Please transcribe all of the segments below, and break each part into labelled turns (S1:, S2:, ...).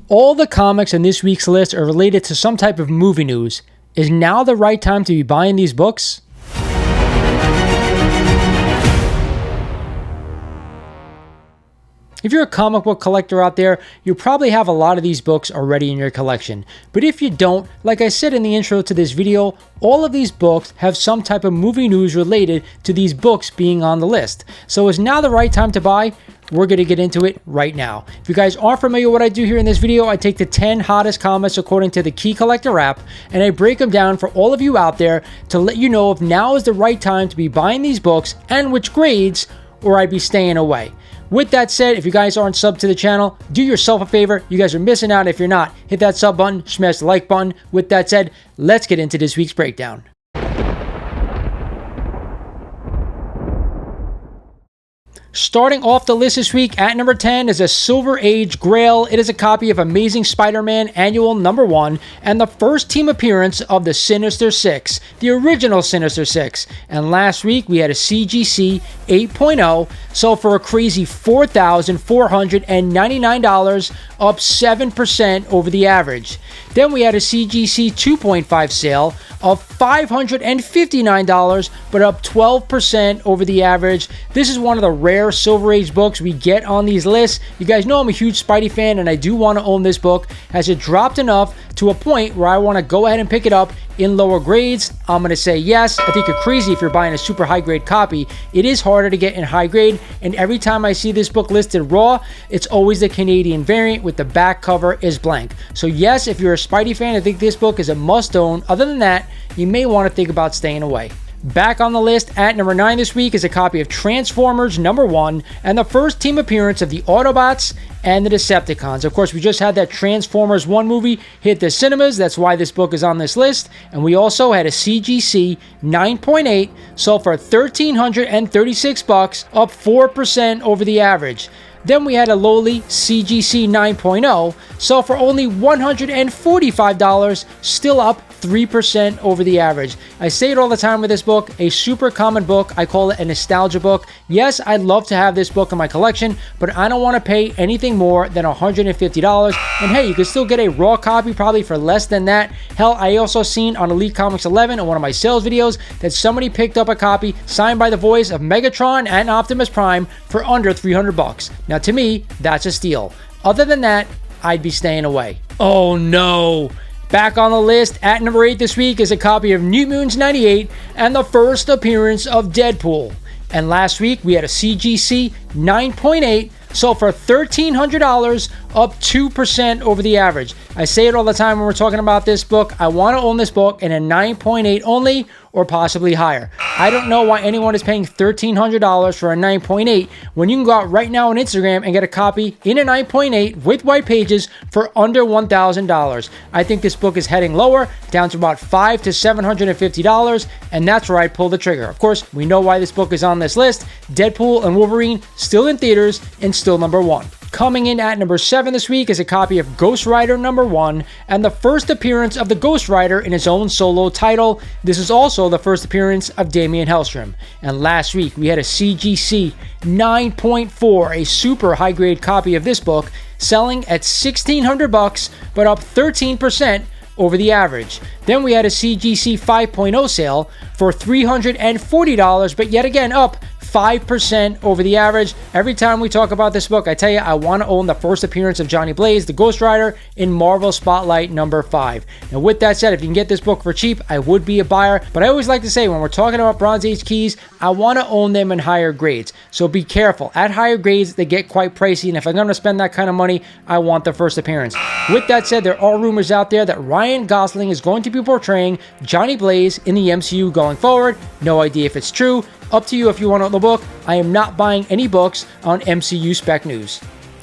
S1: All the comics in this week's list are related to some type of movie news. Is now the right time to be buying these books? If you're a comic book collector out there, you probably have a lot of these books already in your collection. But if you don't, like I said in the intro to this video, all of these books have some type of movie news related to these books being on the list. So is now the right time to buy? We're going to get into it right now. If you guys aren't familiar with what I do here in this video, I take the 10 hottest comics according to the Key Collector app, and I break them down for all of you out there to let you know if now is the right time to be buying these books and which grades, or I'd be staying away. With that said, if you guys aren't subbed to the channel, do yourself a favor. You guys are missing out. If you're not, hit that sub button, smash the like button. With that said, let's get into this week's breakdown. Starting off the list this week at number 10 is a Silver Age Grail. It is a copy of Amazing Spider-Man Annual Number 1 and the first team appearance of the Sinister Six, the original Sinister Six. And last week we had a CGC 8.0, sold for a crazy $4,499, up 7% over the average. Then we had a CGC 2.5 sale of $559, but up 12% over the average. This is one of the rare Silver Age books we get on these lists. You guys know I'm a huge Spidey fan and I do want to own this book. Has it dropped enough to a point where I want to go ahead and pick it up in lower grades? I'm going to say yes. I think you're crazy if you're buying a super high grade copy. It is harder to get in high grade, and every time I see this book listed raw, it's always the Canadian variant with the back cover is blank. So yes, if you're a Spidey fan, I think this book is a must own. Other than that, you may want to think about staying away. Back on the list at number 9 this week is a copy of Transformers number 1 and the first team appearance of the Autobots and the Decepticons. Of course, we just had that Transformers 1 movie hit the cinemas. That's why this book is on this list. And we also had a CGC 9.8, sold for $1,336, up 4% over the average. Then we had a lowly CGC 9.0, sold for only $145, still up 3% over the average. I say it all the time with this book, a super common book. I call it a nostalgia book. Yes, I'd love to have this book in my collection, but I don't want to pay anything more than $150. And hey, you can still get a raw copy probably for less than that. Hell, I also seen on Elite Comics 11 in one of my sales videos that somebody picked up a copy signed by the voice of Megatron and Optimus Prime for under $300. Now to me, that's a steal. Other than that, I'd be staying away. Oh no! Back on the list at number 8 this week is a copy of New Mutants 98 and the first appearance of Deadpool. And last week we had a CGC 9.8, sold for $1,300, up 2% over the average. I say it all the time when we're talking about this book. I want to own this book in a 9.8 only or possibly higher. I don't know why anyone is paying $1,300 for a 9.8 when you can go out right now on Instagram and get a copy in a 9.8 with white pages for under $1,000. I think this book is heading lower, down to about $500 to $750, and that's where I'd pull the trigger. Of course, we know why this book is on this list. Deadpool and Wolverine still in theaters and still number 1. Coming in at number 7 this week is a copy of Ghost Rider number 1 and the first appearance of the Ghost Rider in his own solo title. This is also the first appearance of Damian Hellstrom. And last week we had a CGC 9.4, a super high grade copy of this book, selling at $1,600 but up 13% over the average. Then we had a CGC 5.0 sale for $340, but yet again up 5% over the average. Every time we talk about this book, I tell you, I want to own the first appearance of Johnny Blaze, the Ghost Rider, in Marvel Spotlight number 5. Now, with that said, if you can get this book for cheap, I would be a buyer. But I always like to say, when we're talking about Bronze Age keys, I want to own them in higher grades. So be careful. At higher grades, they get quite pricey. And if I'm going to spend that kind of money, I want the first appearance. With that said, there are rumors out there that Ryan Gosling is going to be portraying Johnny Blaze in the MCU going forward. No idea if it's true. Up to you if you want to own the book. I am not buying any books on MCU Spec News.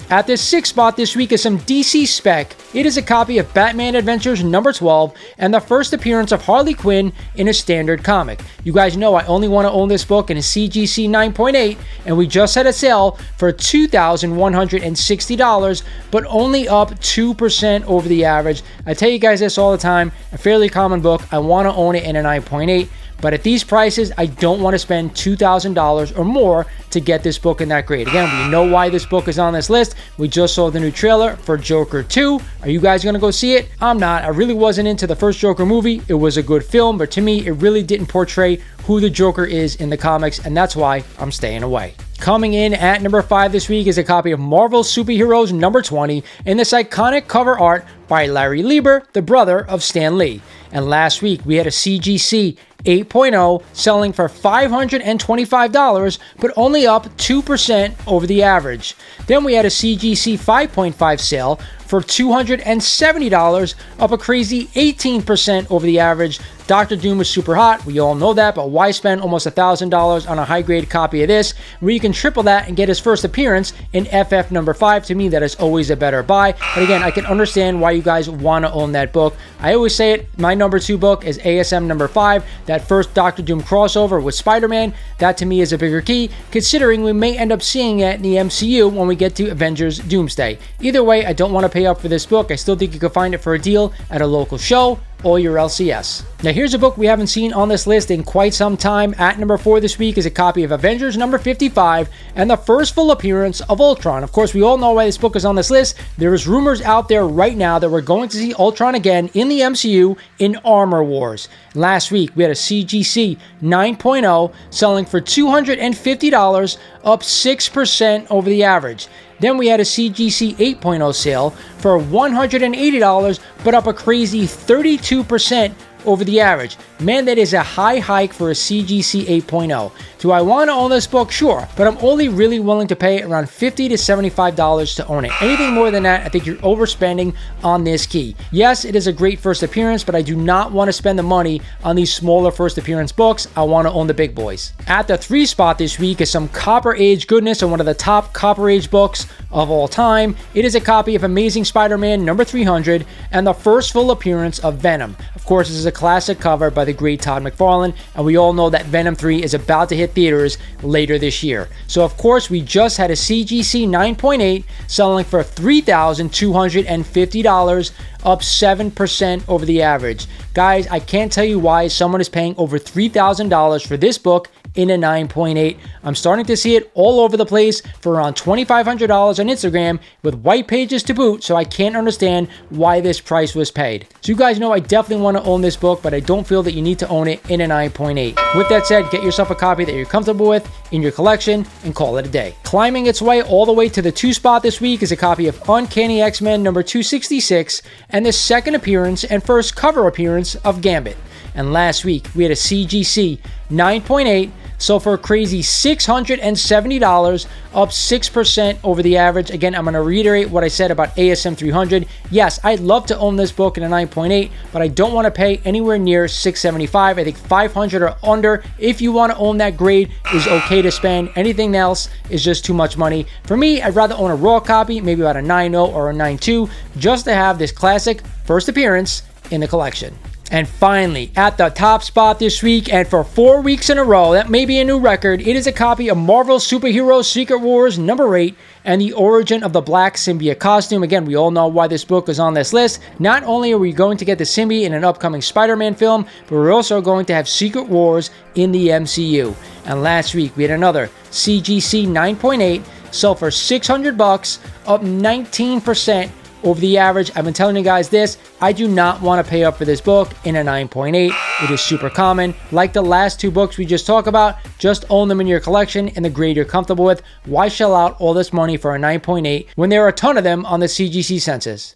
S1: At the 6th spot this week is some DC Spec. It is a copy of Batman Adventures number 12 and the first appearance of Harley Quinn in a standard comic. You guys know I only want to own this book in a CGC 9.8, and we just had a sale for $2,160, but only up 2% over the average. I tell you guys this all the time, a fairly common book. I want to own it in a 9.8. But at these prices, I don't want to spend $2,000 or more to get this book in that grade. Again, we know why this book is on this list. We just saw the new trailer for Joker 2. Are you guys going to go see it? I'm not. I really wasn't into the first Joker movie. It was a good film, but to me, it really didn't portray who the Joker is in the comics, and that's why I'm staying away. Coming in at number 5 this week is a copy of Marvel Superheroes number 20 in this iconic cover art by Larry Lieber, the brother of Stan Lee. And last week we had a CGC 8.0 selling for $525, but only up 2% over the average. Then we had a CGC 5.5 sale for $270, up a crazy 18% over the average. Dr. Doom was super hot, we all know that, but why spend almost $1,000 on a high-grade copy of this, where you can triple that and get his first appearance in FF number 5? To me, that is always a better buy. But again, I can understand why you guys want to own that book. I always say it, my number 2 book is ASM number 5, that first Dr. Doom crossover with Spider-Man. That to me is a bigger key, considering we may end up seeing it in the MCU when we get to Avengers Doomsday. Either way, I don't want to pay up for this book. I still think you can find it for a deal at a local show or your LCS. Now here's a book we haven't seen on this list in quite some time. At number 4 this week is a copy of Avengers number 55 and the first full appearance of Ultron. Of course, we all know why this book is on this list. There is rumors out there right now that we're going to see Ultron again in the MCU in Armor Wars. Last week we had a CGC 9.0 selling for $250, up 6% over the average. Then we had a CGC 8.0 sale for $180, but up a crazy 32% over the average. Man, that is a high hike for a CGC 8.0. Do I want to own this book? Sure, but I'm only really willing to pay around $50 to $75 to own it. Anything more than that, I think you're overspending on this key. Yes, it is a great first appearance, but I do not want to spend the money on these smaller first appearance books. I want to own the big boys. At the 3 spot this week is some Copper Age goodness and one of the top Copper Age books of all time. It is a copy of Amazing Spider-Man number 300 and the first full appearance of Venom. Of course, this is a classic cover by the great Todd McFarlane, and we all know that Venom 3 is about to hit theaters later this year. So of course, we just had a CGC 9.8 selling for $3,250, up 7% over the average. Guys, I can't tell you why someone is paying over $3,000 for this book in a 9.8. I'm starting to see it all over the place for around $2,500 on Instagram with white pages to boot, so I can't understand why this price was paid. So you guys know I definitely want to own this book, but I don't feel that you need to own it in a 9.8. With that said, get yourself a copy that you're comfortable with in your collection and call it a day. Climbing its way all the way to the 2 spot this week is a copy of Uncanny XMen number 266 and the second appearance and first cover appearance of Gambit. And last week, we had a CGC 9.8, so for a crazy $670, up 6% over the average. Again, I'm going to reiterate what I said about ASM 300. Yes, I'd love to own this book in a 9.8, but I don't want to pay anywhere near $675. I think $500 or under, if you want to own that grade, is okay to spend. Anything else is just too much money. For me, I'd rather own a raw copy, maybe about a 9.0 or a 9.2, just to have this classic first appearance in the collection. And finally, at the top spot this week, and for 4 weeks in a row, that may be a new record, it is a copy of Marvel Superheroes Secret Wars number 8 and the origin of the Black Symbiote costume. Again, we all know why this book is on this list. Not only are we going to get the symbiote in an upcoming Spider-Man film, but we're also going to have Secret Wars in the MCU. And last week, we had another CGC 9.8 sell for $600, up 19% over the average. I've been telling you guys this, I do not want to pay up for this book in a 9.8. It is super common. Like the last 2 books we just talked about, just own them in your collection in the grade you're comfortable with. Why shell out all this money for a 9.8 when there are a ton of them on the CGC census?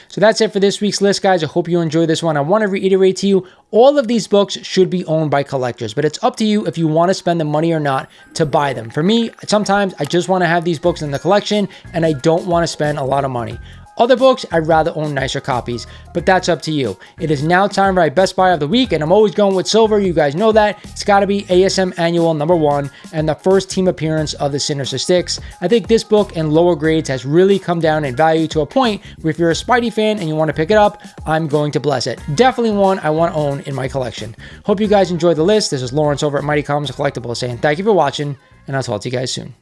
S1: So that's it for this week's list, guys. I hope you enjoyed this one. I want to reiterate to you, all of these books should be owned by collectors, but it's up to you if you want to spend the money or not to buy them. For me, sometimes I just want to have these books in the collection and I don't want to spend a lot of money. Other books, I'd rather own nicer copies, but that's up to you. It is now time for my best buy of the week, and I'm always going with silver. You guys know that. It's got to be ASM Annual number 1 and the first team appearance of the Sinister Six. I think this book in lower grades has really come down in value to a point where if you're a Spidey fan and you want to pick it up, I'm going to bless it. Definitely one I want to own in my collection. Hope you guys enjoyed the list. This is Lawrence over at Mighty Comics Collectibles saying thank you for watching, and I'll talk to you guys soon.